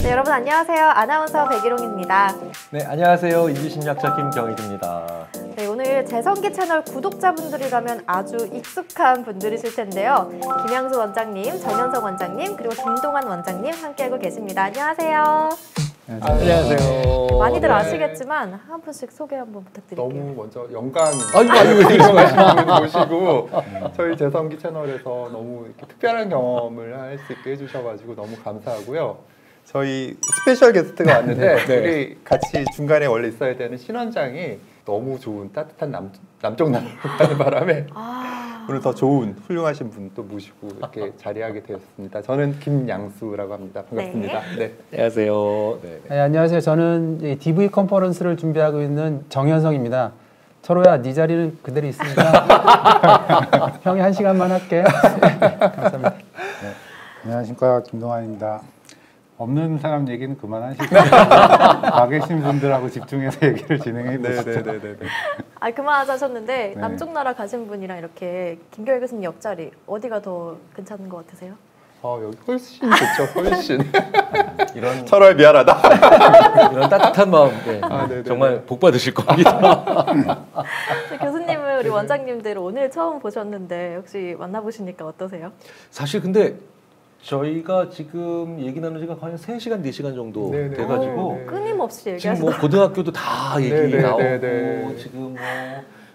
네, 여러분 안녕하세요. 아나운서 백일홍입니다. 네, 안녕하세요. 이기심리학자 김경일입니다. 네, 오늘 재성기 채널 구독자분들이라면 아주 익숙한 분들이실 텐데요. 김양수 원장님, 전현석 원장님, 그리고 김동환 원장님 함께하고 계십니다. 안녕하세요. 안녕하세요. 많이들 아시겠지만 한 분씩 소개 한번 부탁드릴게요. 너무 먼저 영광이 아이고, 유명하신 분 모시고 저희 재성기 채널에서 너무 이렇게 특별한 경험을 할 수 있게 해주셔가지고 너무 감사하고요. 저희 스페셜 게스트가 왔는데 네. 우리 같이 중간에 원래 있어야 되는 신원장이 너무 좋은 따뜻한 남쪽 나라로 가는 바람에 오늘 더 좋은 훌륭하신 분 또 모시고 이렇게 자리하게 되었습니다. 저는 김양수라고 합니다. 반갑습니다. 네. 안녕하세요. 네, 안녕하세요. 저는 DV 컨퍼런스를 준비하고 있는 정현성입니다. 철호야, 네 자리는 그대로 있습니다. 형이 1시간만 할게. 감사합니다. 네, 안녕하십니까, 김동환입니다. 없는 사람 얘기는 그만하시고 가 계신 분들하고 집중해서 얘기를 진행해 보시죠. 네네네네. 아, 그만하셨는데 네. 남쪽 나라 가신 분이랑 이렇게 김경일 교수님 옆자리 어디가 더 괜찮은 것 같으세요? 여기 훨씬 좋죠. 훨씬. 이런 철월 미안하다. 이런 따뜻한 마음, 네. 네네. 정말 복 받으실 겁니다. 교수님을 우리 원장님들 오늘 처음 보셨는데 혹시 만나보시니까 어떠세요? 사실 근데 저희가 지금 얘기 나눈 지가 거의 3시간, 4시간 정도 네네. 돼가지고 네. 끊임없이 지금 얘기하시더라고요. 뭐 고등학교도 다 얘기 네네. 나오고 네네. 지금 뭐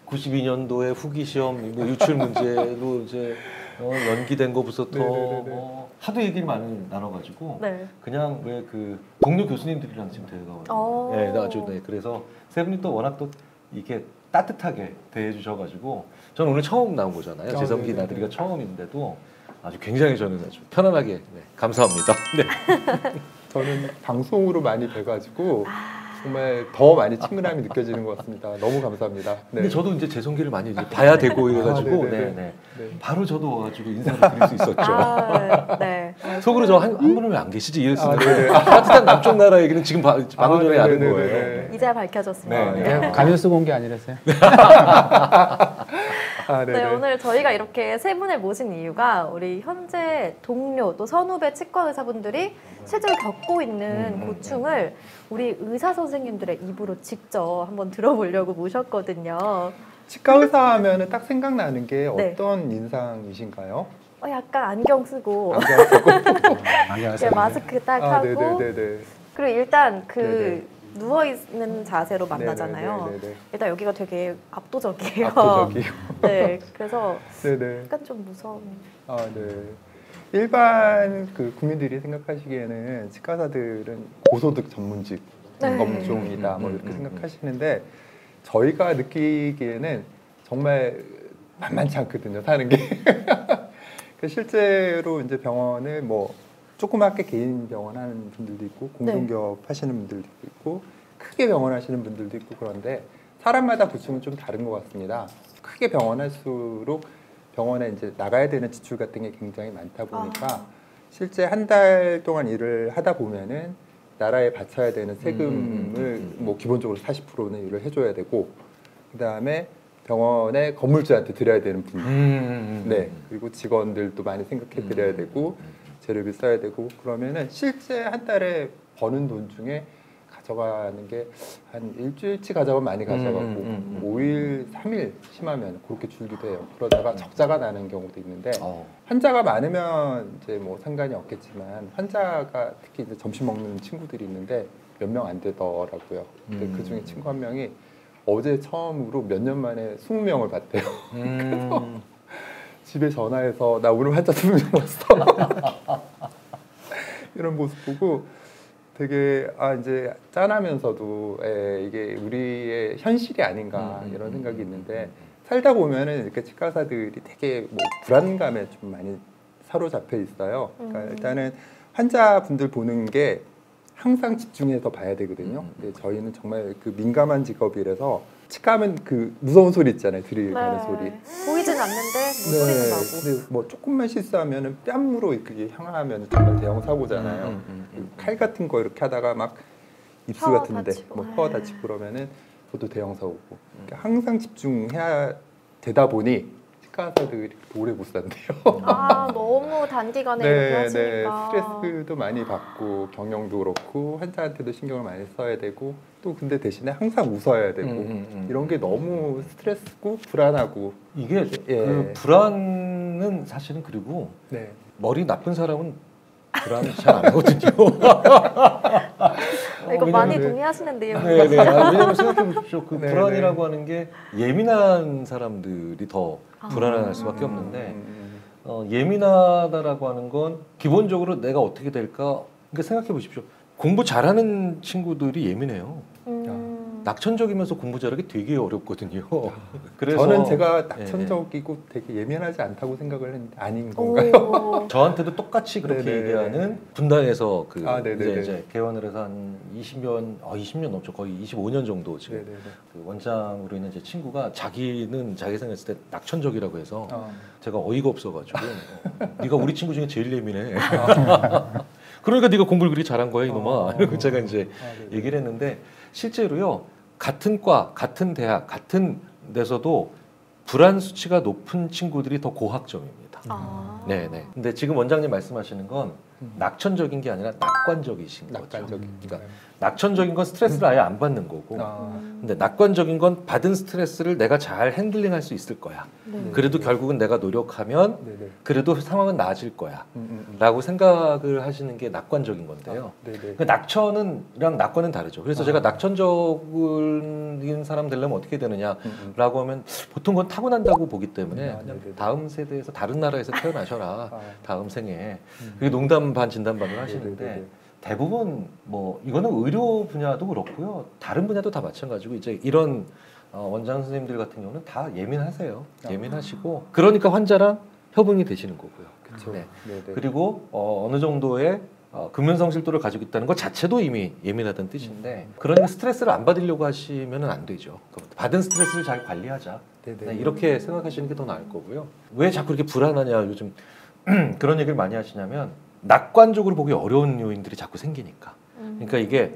92년도에 후기 시험, 뭐 유출 문제로 이제 연기된 거부터 네네네네. 하도 얘기를 많이 나눠가지고 네. 그냥 왜 그 동료 교수님들이랑 지금 대화가 네, 아주 네. 그래서 세 분이 또 워낙 또 이렇게 따뜻하게 대해주셔가지고 저는 오늘 처음 나온 거잖아요. 재성기 네네네. 나들이가 처음인데도 아주 굉장히 저는 아주 편안하게 감사합니다. 네. 저는 방송으로 많이 뵈가지고 정말 더 많이 친근함이 느껴지는 것 같습니다. 너무 감사합니다. 네. 근데 저도 이제 재성기를 많이 이제 봐야 되고 이래가지고 네네네. 네. 네. 바로 저도 와가지고 인사를 드릴 수 있었죠. 네. 속으로 저 한 분은 왜 안 계시지 이랬었는데 네네. 따뜻한 남쪽 나라 얘기는 지금 방금 전에 아는 네네네네. 거예요. 이제야 밝혀졌습니다. 네. 가면 쓰고 온 게 아니랬어요. 네, 오늘 저희가 이렇게 세 분을 모신 이유가 우리 현재 동료 또 선후배 치과 의사분들이 실제로 겪고 있는 고충을 우리 의사 선생님들의 입으로 직접 한번 들어보려고 모셨거든요. 치과 의사 하면은 딱 생각나는 게 네. 어떤 인상이신가요? 약간 안경 쓰고 안녕하세요. 이렇게 마스크 딱 하고 네네네네. 그리고 일단 그 네네. 누워 있는 자세로 만나잖아요. 네네네네. 일단 여기가 되게 압도적이에요. 압도적이요. 네, 그래서 네네. 약간 좀 무서운. 네. 일반 그 국민들이 생각하시기에는 치과사들은 고소득 전문직 네. 업종이다 뭐 이렇게 생각하시는데 저희가 느끼기에는 정말 만만치 않거든요, 사는 게. 실제로 이제 병원을 뭐 조그맣게 개인 병원 하는 분들도 있고 공동기업 하시는 분들도 있고 크게 병원 하시는 분들도 있고 그런데 사람마다 고충은 좀 다른 것 같습니다. 크게 병원 할수록 병원에 이제 나가야 되는 지출 같은 게 굉장히 많다 보니까 실제 한 달 동안 일을 하다 보면은 나라에 바쳐야 되는 세금을 뭐 기본적으로 40%는 일을 해줘야 되고 그 다음에 병원에 건물주한테 드려야 되는 분, 네 그리고 직원들도 많이 생각해 드려야 되고 재료비 써야 되고 그러면은 실제 한 달에 버는 돈 중에 가져가는 게 한 일주일치 가져가면 많이 가져가고 5일, 3일 심하면 그렇게 줄기도 해요. 그러다가 적자가 나는 경우도 있는데 환자가 많으면 이제 뭐 상관이 없겠지만 환자가 특히 이제 점심 먹는 친구들이 있는데 몇 명 안 되더라고요. 근데 그 중에 친구 한 명이 어제 처음으로 몇 년 만에 20명을 봤대요. 그래서 집에 전화해서 나 오늘 환자 20명 왔어. 이런 모습 보고 되게 이제 짠하면서도 이게 우리의 현실이 아닌가 이런 생각이 있는데 살다 보면은 이렇게 치과사들이 되게 뭐 불안감에 좀 많이 사로잡혀 있어요. 그러니까 일단은 환자분들 보는 게 항상 집중해서 봐야 되거든요. 근데 저희는 정말 그 민감한 직업이라서 치과하면 그 무서운 소리 있잖아요. 들이가는 소리. 보이진 않는데 뭐 소리는 나고. 근데 뭐 조금만 실수하면은 뺨으로 그게 향하면 정말 대형 사고잖아요. 칼 같은 거 이렇게 하다가 막 입술 혀 같은데 다치고. 뭐 혀 다치고 그러면은 그것도 대형 사고고. 그러니까 항상 집중해야 되다 보니 치과 의사들이 오래 못 산대요. 아 너무 단기간에 이렇게 하시니까. 스트레스도 많이 받고 경영도 그렇고 환자한테도 신경을 많이 써야 되고 또 근데 대신에 항상 웃어야 되고 이런 게 너무 스트레스고 불안하고 이게 예. 그 불안은 사실은 그리고 네. 머리 나쁜 사람은 불안 잘 안 하거든요. 이거 많이 왜냐면- 동의하시는 내용이에요. 네네. 왜냐면 생각해 보십시오. 그 네, 불안이라고 하는 게 예민한 사람들이 더 불안할 수밖에 없는데 예민하다라고 하는 건 기본적으로 내가 어떻게 될까? 그러니까 생각해 보십시오. 공부 잘하는 친구들이 예민해요. 낙천적이면서 공부 잘하기 되게 어렵거든요. 그래서 저는 제가 예, 낙천적이고 되게 예민하지 않다고 생각을 했는데 아닌 건가요? 오. 저한테도 똑같이 그렇게 네네. 얘기하는 분당에서 그 아, 네네네. 이제 개원을 해서 한 20년 넘죠. 거의 25년 정도 지금 네네네. 그 원장으로 있는 제 친구가 자기는 자기 생각했을 때 낙천적이라고 해서 어. 제가 어이가 없어가지고 네가 우리 친구 중에 제일 예민해. 그러니까 네가 공부를 그렇게 잘한 거야 이놈아. 이러고 제가 이제 네네. 얘기를 했는데 실제로요 같은 과, 같은 대학, 같은 데서도 불안 수치가 높은 친구들이 더 고학점입니다. 아. 네네. 근데 지금 원장님 말씀하시는 건 낙천적인 게 아니라 낙관적이신 거죠. 낙관적인. 그러니까 낙천적인 건 스트레스를 아예 안 받는 거고, 아. 근데 낙관적인 건 받은 스트레스를 내가 잘 핸들링할 수 있을 거야. 네. 그래도 결국은 내가 노력하면 네네. 그래도 상황은 나아질 거야. 음. 라고 생각을 하시는 게 낙관적인 건데요. 네네. 그 낙천은랑 낙관은 다르죠. 그래서 제가 낙천적인 사람 되려면 어떻게 되느냐라고 하면 보통 건 타고난다고 보기 때문에 아, 그냥 네네네. 다음 세대에서 다른 나라에서 태어나셔라. 아. 다음 생에. 그게 농담 반 진담 반을 하시는데 네네네. 대부분 뭐 이거는 의료 분야도 그렇고요. 다른 분야도 다 마찬가지고 이제 이런 원장 선생님들 같은 경우는 다 예민하세요. 예민하시고 그러니까 환자랑 협응이 되시는 거고요. 그렇죠. 네. 네네. 그리고 어느 정도의 근면성실도를 가지고 있다는 것 자체도 이미 예민하다는 뜻인데 그러니까 스트레스를 안 받으려고 하시면 안 되죠. 받은 스트레스를 잘 관리하자. 네네. 네, 이렇게 생각하시는 게 더 나을 거고요. 왜 자꾸 이렇게 불안하냐 요즘 그런 얘기를 많이 하시냐면 낙관적으로 보기 어려운 요인들이 자꾸 생기니까. 그러니까 이게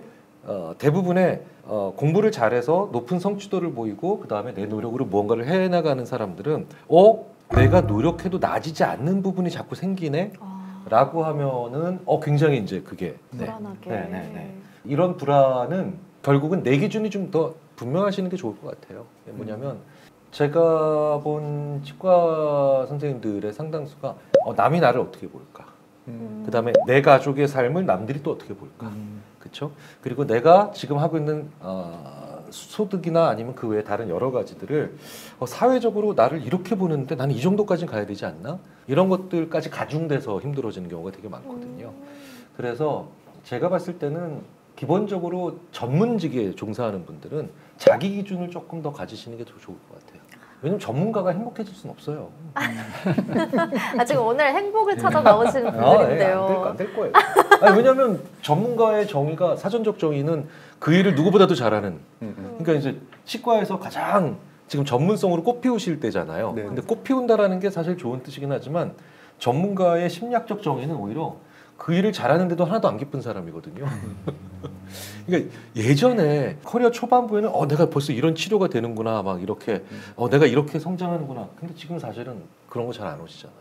대부분의 공부를 잘해서 높은 성취도를 보이고 그 다음에 내 노력으로 무언가를 해나가는 사람들은 내가 노력해도 나아지지 않는 부분이 자꾸 생기네 라고 하면은 굉장히 이제 그게 불안하게. 네. 이런 불안은 결국은 내 기준이 좀 더 분명하시는 게 좋을 것 같아요. 뭐냐면 제가 본 치과 선생님들의 상당수가 남이 나를 어떻게 볼까, 그 다음에 내 가족의 삶을 남들이 또 어떻게 볼까, 그렇죠? 그리고 내가 지금 하고 있는 소득이나 아니면 그 외에 다른 여러 가지들을 사회적으로 나를 이렇게 보는데 나는 이 정도까지는 가야 되지 않나? 이런 것들까지 가중돼서 힘들어지는 경우가 되게 많거든요. 그래서 제가 봤을 때는 기본적으로 전문직에 종사하는 분들은 자기 기준을 조금 더 가지시는 게 더 좋을 것 같아요. 왜냐면 전문가가 행복해질 수는 없어요. 지금 오늘 행복을 찾아 나오시는 분들인데요. 안 될 거예요. 아니, 왜냐하면 전문가의 정의가 사전적 정의는 그 일을 누구보다도 잘하는. 그러니까 이제 치과에서 가장 지금 전문성으로 꽃 피우실 때잖아요. 네. 근데 꽃 피운다라는 게 사실 좋은 뜻이긴 하지만 전문가의 심리학적 정의는 오히려 그 일을 잘하는데도 하나도 안 기쁜 사람이거든요. 그러니까 예전에 커리어 초반부에는 내가 벌써 이런 치료가 되는구나, 막 이렇게 내가 이렇게 성장하는구나. 근데 지금 사실은 그런 거 잘 안 오시잖아요.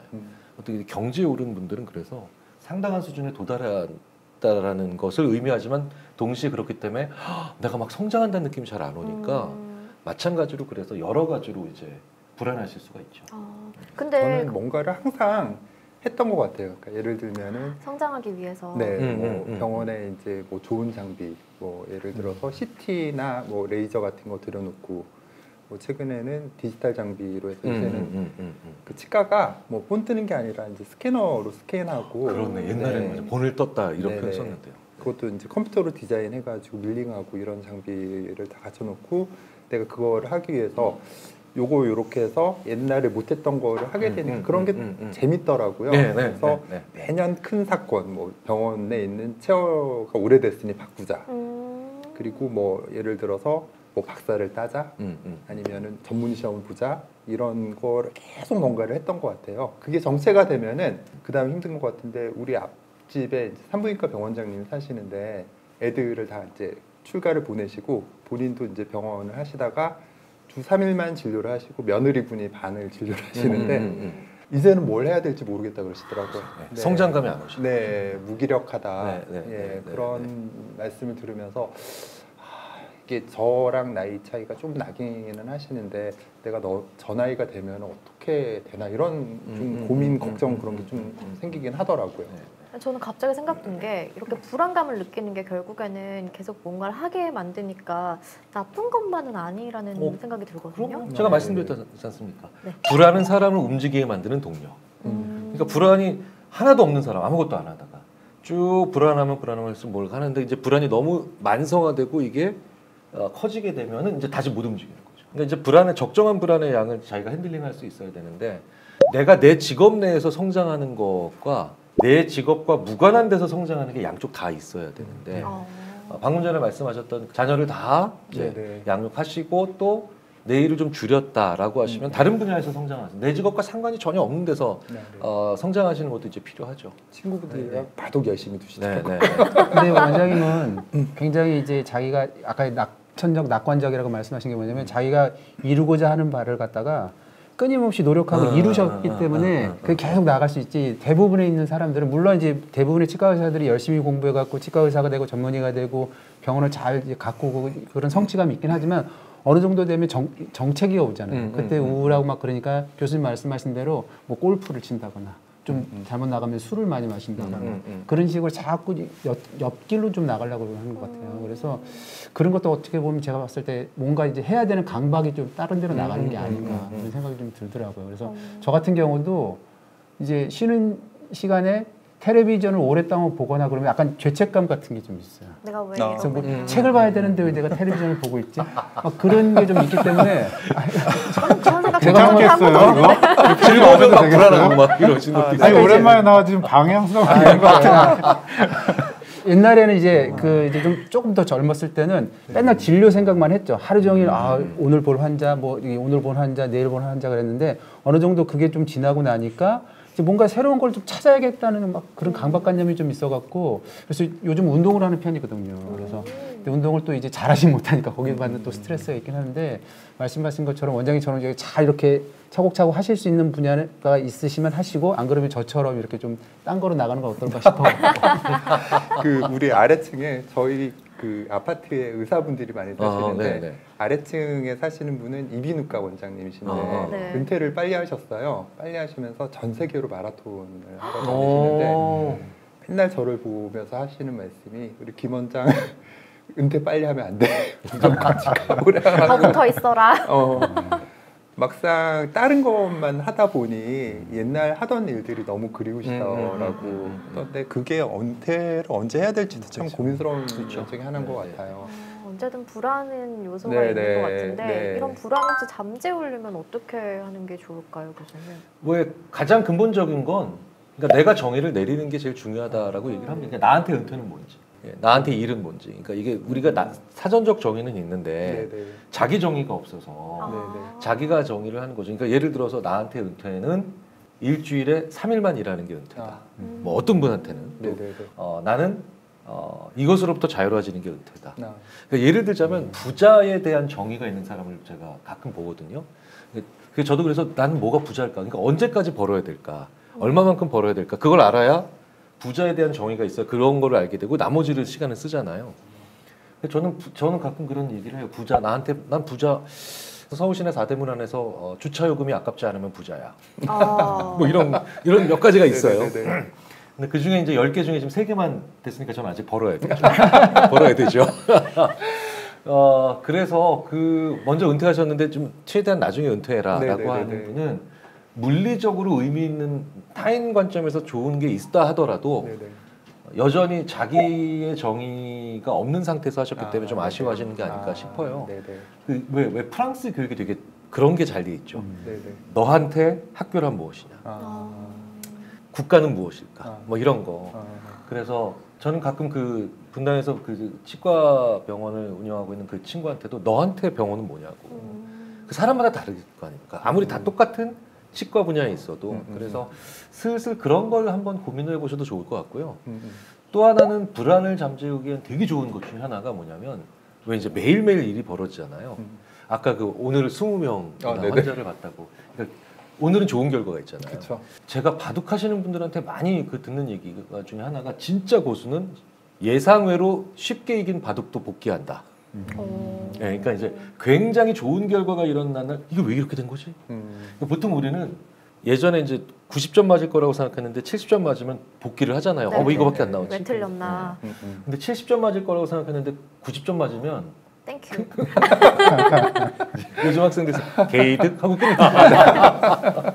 어떻게 경제에 오른 분들은 그래서 상당한 수준에 도달했다라는 것을 의미하지만 동시에 그렇기 때문에 내가 막 성장한다는 느낌이 잘 안 오니까 마찬가지로 그래서 여러 가지로 이제 불안하실 수가 있죠. 근데 저는 뭔가를 항상 했던 것 같아요. 그러니까 예를 들면은 성장하기 위해서. 네, 병원에 이제 뭐 좋은 장비, 뭐 예를 들어서 CT나 뭐 레이저 같은 거 들여놓고, 뭐 최근에는 디지털 장비로 해서 이제는 그 치과가 뭐 본 뜨는 게 아니라 이제 스캐너로 스캔하고. 그렇네. 옛날에는 맞아. 본을 떴다 이렇게 네네. 했었는데요. 그것도 이제 컴퓨터로 디자인해가지고 밀링하고 이런 장비를 다 갖춰놓고 내가 그거를 하기 위해서 요거 요렇게 해서 옛날에 못했던 거를 하게 되니까 그런 게 재밌더라고요. 그래서 매년 큰 사건, 뭐 병원에 있는 체어가 오래됐으니 바꾸자. 그리고 뭐 예를 들어서 뭐 박사를 따자, 아니면은 전문 시험을 보자, 이런 거를 계속 뭔가를 했던 것 같아요. 그게 정체가 되면은 그 다음 힘든 것 같은데, 우리 앞집에 산부인과 병원장님이 사시는데 애들을 다 이제 출가를 보내시고 본인도 이제 병원을 하시다가 주 3일만 진료를 하시고 며느리분이 반을 진료를 하시는데 이제는 뭘 해야 될지 모르겠다 그러시더라고요. 네. 성장감이 안 오시죠. 네, 무기력하다. 그런 네. 말씀을 들으면서 이게 저랑 나이 차이가 좀 나기는 하시는데 내가 저 나이가 되면 어떻게 되나 이런 좀 고민, 걱정 그런 게 좀 생기긴 하더라고요. 저는 갑자기 생각든 게 이렇게 불안감을 느끼는 게 결국에는 계속 뭔가를 하게 만드니까 나쁜 것만은 아니라는 생각이 들거든요. 그럼 제가 말씀드렸지 않습니까? 네. 불안은 사람을 움직이게 만드는 동력. 그러니까 불안이 하나도 없는 사람, 아무것도 안 하다가 쭉 불안하면 불안할수록 뭘 하는데 이제 불안이 너무 만성화되고 이게 커지게 되면은 이제 다시 못 움직이는 거죠. 그러니까 이제 불안의 적정한 불안의 양을 자기가 핸들링할 수 있어야 되는데 내가 내 직업 내에서 성장하는 것과 내 직업과 무관한 데서 성장하는 게 양쪽 다 있어야 되는데 방금 전에 말씀하셨던 자녀를 다 이제 양육하시고 또 내 일을 좀 줄였다라고 하시면 다른 분야에서 성장하세요. 내 직업과 상관이 전혀 없는 데서 성장하시는 것도 이제 필요하죠. 친구분들이랑 바둑 열심히 두시더라고요. 근데 원장님은 굉장히 이제 자기가 아까 낙천적, 낙관적이라고 말씀하신 게 뭐냐면 자기가 이루고자 하는 바를 갖다가 끊임없이 노력하고 이루셨기 때문에 그게 계속 나아갈 수 있지. 대부분에 있는 사람들은 물론 이제 대부분의 치과 의사들이 열심히 공부해 갖고 치과 의사가 되고 전문의가 되고 병원을 잘 가꾸고 그런 성취감이 있긴 하지만 어느 정도 되면 정체기가 오잖아요. 그때 우울하고 막 그러니까 교수님 말씀하신 대로 뭐 골프를 친다거나 좀 잘못 나가면 술을 많이 마신다거나 그런 식으로 자꾸 옆길로 좀 나가려고 하는 것 같아요. 그래서 그런 것도 어떻게 보면 제가 봤을 때 뭔가 이제 해야 되는 강박이 좀 다른 데로 나가는 게 아닌가 그런 생각이 좀 들더라고요. 그래서 저 같은 경우도 이제 쉬는 시간에 텔레비전을 오랫동안 보거나 그러면 약간 죄책감 같은 게 좀 있어요. 내가 왜 그래서 뭐 책을 봐야 되는데 왜 내가 텔레비전을 보고 있지? 막 그런 게 좀 있기 때문에 그런 생각 괜찮겠어요? 즐거우면 막 불안하고 막 이러시는 것도 아니 있어요. 오랜만에 나와 지금 방향성 있는 것 같아요. 옛날에는 이제 이제 좀 조금 더 젊었을 때는 맨날 진료 생각만 했죠. 하루 종일 오늘 볼 환자, 뭐 오늘 볼 환자, 내일 볼 환자 그랬는데 어느 정도 그게 좀 지나고 나니까 이제 뭔가 새로운 걸 좀 찾아야겠다는 막 그런 강박관념이 좀 있어갖고 그래서 요즘 운동을 하는 편이거든요. 그래서 근데 운동을 또 이제 잘하지 못하니까 거기에 받는 또 스트레스가 있긴 하는데 말씀하신 것처럼 원장님처럼 이제 잘 이렇게 차곡차곡 하실 수 있는 분야가 있으시면 하시고 안 그러면 저처럼 이렇게 좀 딴 거로 나가는 건 어떨까 싶어요. 그 우리 아래층에 저희 그 아파트에 의사분들이 많이 사시는데 아래층에 사시는 분은 이비인후과 원장님이신데 은퇴를 빨리 하셨어요. 빨리 하시면서 전 세계로 마라톤을 하러 다니시는데 맨날 저를 보면서 하시는 말씀이 우리 김 원장 은퇴 빨리 하면 안 돼. 좀 같이 가보라. 더 붙어 있어라. 막상 다른 것만 하다 보니 옛날 하던 일들이 너무 그리우시더라고. 그런데 그게 은퇴를 언제 해야 될지도 참 고민스러운 것 중에 하나인 것 같아요. 언제든 불안한 요소가 있는 것 같은데 이런 불안 혹시 잠재우려면 어떻게 하는 게 좋을까요, 교수님? 왜 가장 근본적인 건 그러니까 내가 정의를 내리는 게 제일 중요하다라고 얘기를 합니다. 그러니까 나한테 은퇴는 뭔지, 나한테 일은 뭔지. 그러니까 이게 우리가 사전적 정의는 있는데 자기 정의가 없어서 자기가 정의를 하는 거죠. 그러니까 예를 들어서 나한테 은퇴는 일주일에 3일만 일하는 게 은퇴다. 뭐 어떤 분한테는 또, 나는 이것으로부터 자유로워지는 게 은퇴다. 그러니까 예를 들자면 부자에 대한 정의가 있는 사람을 제가 가끔 보거든요. 저도 그래서 나는 뭐가 부자일까? 그러니까 언제까지 벌어야 될까? 얼마만큼 벌어야 될까? 그걸 알아야 부자에 대한 정의가 있어요. 그런 거를 알게 되고 나머지를 시간을 쓰잖아요. 저는 가끔 그런 얘기를 해요. 난 부자. 서울시내 4대문 안에서 주차 요금이 아깝지 않으면 부자야. 뭐 이런 몇 가지가 있어요. 근데 그 중에 이제 10개 중에 지금 3개만 됐으니까 저는 아직 벌어야 되죠. 벌어야 되죠. 그래서 먼저 은퇴하셨는데 좀 최대한 나중에 은퇴해라라고 하는 분은 물리적으로 의미 있는 타인 관점에서 좋은 게 있다 하더라도 여전히 자기의 정의가 없는 상태에서 하셨기 때문에 좀 아쉬워하시는 게 아닐까 싶어요. 왜 프랑스 교육이 되게 그런 게 잘 돼 있죠. 너한테 학교란 무엇이냐, 국가는 무엇일까, 뭐 이런 거. 그래서 저는 가끔 그 분당에서 그 치과 병원을 운영하고 있는 그 친구한테도 너한테 병원은 뭐냐고. 그 사람마다 다를 거 아닙니까? 아무리 다 똑같은 치과 분야에 있어도. 그래서 슬슬 그런 걸 한번 고민을 해보셔도 좋을 것 같고요. 또 하나는 불안을 잠재우기엔 되게 좋은 것 중에 하나가 뭐냐면 왜 이제 매일매일 일이 벌어지잖아요. 아까 그 오늘 20명 네네. 환자를 봤다고. 그러니까 오늘은 좋은 결과가 있잖아요. 그렇죠. 제가 바둑하시는 분들한테 많이 그 듣는 얘기가 중에 하나가 진짜 고수는 예상외로 쉽게 이긴 바둑도 복귀한다. 네, 그러니까 이제 굉장히 좋은 결과가 일어난 날 이게 왜 이렇게 된 거지? 그러니까 보통 우리는 예전에 이제 90점 맞을 거라고 생각했는데 70점 맞으면 복귀를 하잖아요. 네. 왜 이거밖에 안 나오지? 왜 틀렸나? 근데 70점 맞을 거라고 생각했는데 90점 맞으면 땡큐. 요즘 학생들 게이득 하고 끝나.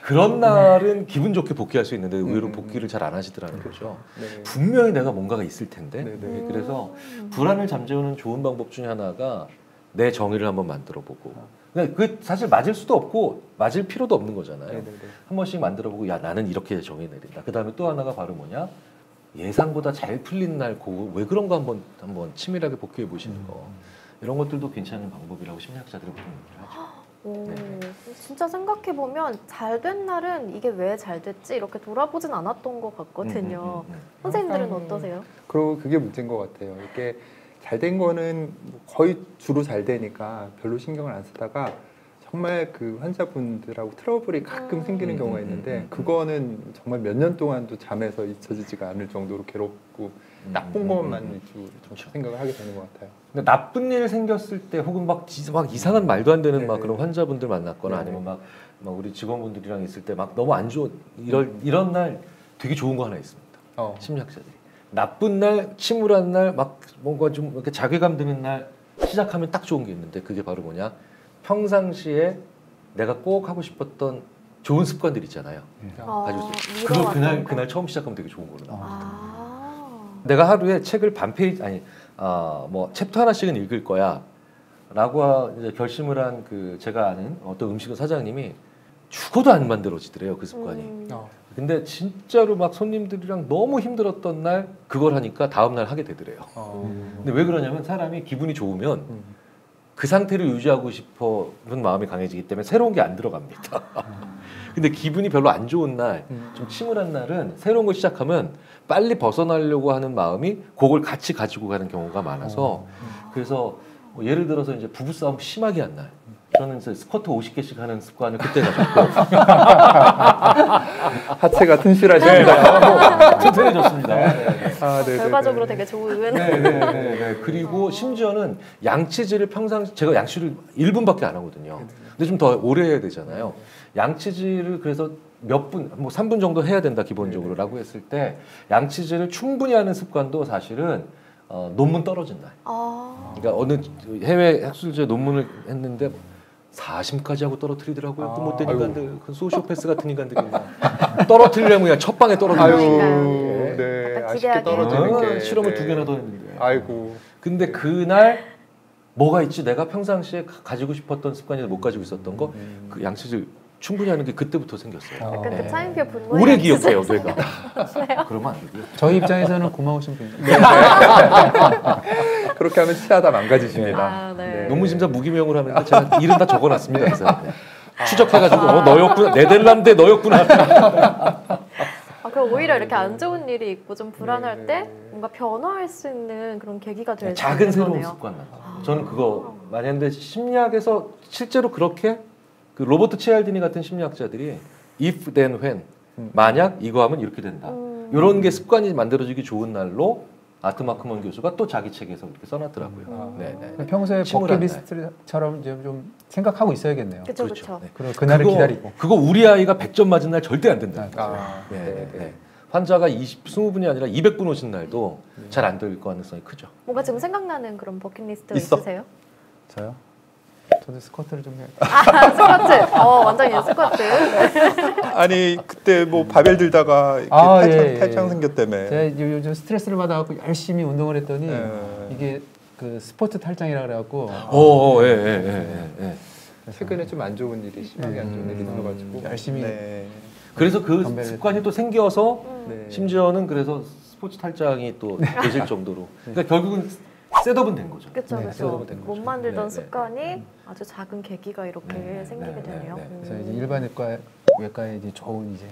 그런 날은 기분 좋게 복귀할 수 있는데 의외로 복귀를 잘 안 하시더라는 거죠. 네. 분명히 내가 뭔가가 있을 텐데. 네네. 그래서 불안을 잠재우는 좋은 방법 중에 하나가 내 정의를 한번 만들어보고. 그러니까 그 사실 맞을 수도 없고 맞을 필요도 없는 거잖아요. 네네네. 한 번씩 만들어보고 야 나는 이렇게 정의 내린다. 그 다음에 또 하나가 바로 뭐냐? 예상보다 잘 풀린 날 왜 그런 거 한번 치밀하게 복귀해 보시는 거. 이런 것들도 괜찮은 방법이라고 심리학자들이 보통 얘기를 하죠. 오, 네. 진짜 생각해보면 잘 된 날은 이게 왜 잘 됐지? 이렇게 돌아보진 않았던 것 같거든요. 선생님들은 항상 어떠세요? 그리고 그게 문제인 것 같아요. 이게 잘 된 거는 거의 주로 잘 되니까 별로 신경을 안 쓰다가 정말 그 환자분들하고 트러블이 가끔 생기는 경우가 있는데 그거는 정말 몇 년 동안도 잠에서 잊혀지지가 않을 정도로 괴롭고 나쁜 것만 위주로 좀 생각을 하게 되는 것 같아요. 근데 나쁜 일 생겼을 때 혹은 막 이상한 말도 안 되는 막 네네. 그런 환자분들 만났거나 네네. 아니면 막 우리 직원분들이랑 있을 때 막 너무 안 좋은 이런 날 되게 좋은 거 하나 있습니다. 심리학자들이 나쁜 날, 침울한 날, 막 뭔가 좀 이렇게 자괴감 드는 날 시작하면 딱 좋은 게 있는데 그게 바로 뭐냐? 평상시에 내가 꼭 하고 싶었던 좋은 습관들 있잖아요. 가지고 있어요. 그거 그날 처음 시작하면 되게 좋은 거로 나와요. 내가 하루에 책을 반 페이지 뭐 챕터 하나씩은 읽을 거야라고 이제 결심을 한 그 제가 아는 어떤 음식점 사장님이 죽어도 안 만들어지더래요 그 습관이. 근데 진짜로 막 손님들이랑 너무 힘들었던 날 그걸 하니까 다음 날 하게 되더래요. 근데 왜 그러냐면 사람이 기분이 좋으면 그 상태를 유지하고 싶어는 마음이 강해지기 때문에 새로운 게 안 들어갑니다. 근데 기분이 별로 안 좋은 날, 좀 침울한 날은 새로운 걸 시작하면 빨리 벗어나려고 하는 마음이 그걸 같이 가지고 가는 경우가 많아서 그래서 뭐 예를 들어서 이제 부부싸움 심하게 한 날 저는 이제 스쿼트 50개씩 하는 습관을 그때 가졌고 하체가 튼실하십니다. 튼튼해졌습니다. 결과적으로 되게 좋은. 네. 그리고 심지어는 양치질을 제가 양치를 1분밖에 안 하거든요. 근데 좀 더 오래 해야 되잖아요. 양치질을 그래서 몇 분, 뭐 3분 정도 해야 된다 기본적으로라고 했을 때 양치질을 충분히 하는 습관도 사실은 논문 떨어진 날. 그러니까 어느 해외 학술지에 논문을 했는데 4심까지 하고 떨어뜨리더라고요. 그 못된 인간들, 그 소시오패스 같은 인간들이 떨어뜨리려면 그냥 첫 방에 떨어뜨리고. 네, 아쉽게 기대하게. 떨어지는 게 실험을 2개나 더 했는데. 아이고. 근데 그날 뭐가 있지? 내가 평상시에 가지고 싶었던 습관이 못 가지고 있었던 거, 그 양치질 충분히 하는 게 그때부터 생겼어요. 약간 그 차인표 분노. 오래 기억해요, 뇌가. 그러면 안 되고요. 저희 입장에서는 고마우신 분이에요. 그렇게 하면 치아다 망가지십니다. 네. 논문심사 무기명으로 하는데 제가 이름 다 적어놨습니다. 그래서 추적해가지고 너였구나, 네덜란드 너였구나. 그럼 오히려 이렇게 안 좋은 일이 있고 좀 불안할 때 뭔가 변화할 수 있는 그런 계기가 될 수 작은 있는 새로운 거네요. 습관. 저는 그거 많이 했는데 심리학에서 실제로 그렇게 그 로버트 치알디니 같은 심리학자들이 if then when 만약 이거 하면 이렇게 된다. 이런 게 습관이 만들어지기 좋은 날로 아트마크먼 교수가 또 자기 책에서 그렇게 써놨더라고요. 네. 평소에 침울한 버킷리스트처럼 이제 좀 생각하고 있어야겠네요. 그렇죠. 네. 그럼 그날을 기다리고. 그거 우리 아이가 100점 맞은 날 절대 안 된다. 네. 환자가 20분이 아니라 200분 오신 날도 잘 안 될 가능성이 크죠. 뭔가 지금 생각나는 그런 버킷리스트 있어? 있으세요? 저요? 저도 스쿼트를 좀 해요. 스쿼트. 완전히 스쿼트. 네. 아니 그때 뭐 바벨 들다가 이렇게 탈장 생겼다며. 제가 요즘 스트레스를 받아갖고 열심히 운동을 했더니 이게 그 스포츠 탈장이라 그래갖고. 예. 최근에 좀 안 좋은 일이 심하게 안 좋은 일이 있어가지고 열심히. 그래서 그 습관이 또 생겨서 네. 심지어는 그래서 스포츠 탈장이 또 되실 정도로. 그러니까 결국은 셋업은 된 거죠. 그렇죠. 셋업은 된 못 거죠. 만들던 습관이 아주 작은 계기가 이렇게 생기게 되네요. 그래서 이제 일반 외과에 이제 좋은 이제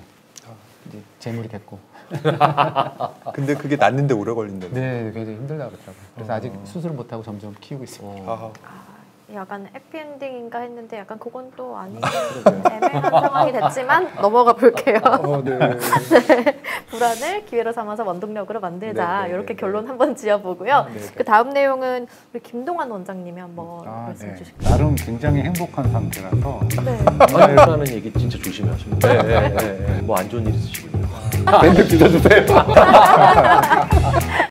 이제 재물이 됐고. 근데 그게 낫는데 오래 걸린다고. 네, 굉장히 힘들다고 그러더라고요. 그래서 아직 수술을 못 하고 점점 키우고 있습니다. 아, 약간 해피엔딩인가 했는데 약간 그건 또 아니고 애매한 상황이 됐지만 넘어가 볼게요. 네. 불안을 기회로 삼아서 원동력으로 만들자. 네, 네, 이렇게 네, 결론 네. 한번 지어보고요. 네, 네. 그 다음 내용은 우리 김동환 원장님이 한번 아, 말씀해 네. 주실까요? 나름 굉장히 행복한 상태라서 네. 하는 얘기 진짜 조심하시면 돼요. 뭐 안 좋은 일 있으시군요. 밴드 빌려주세요.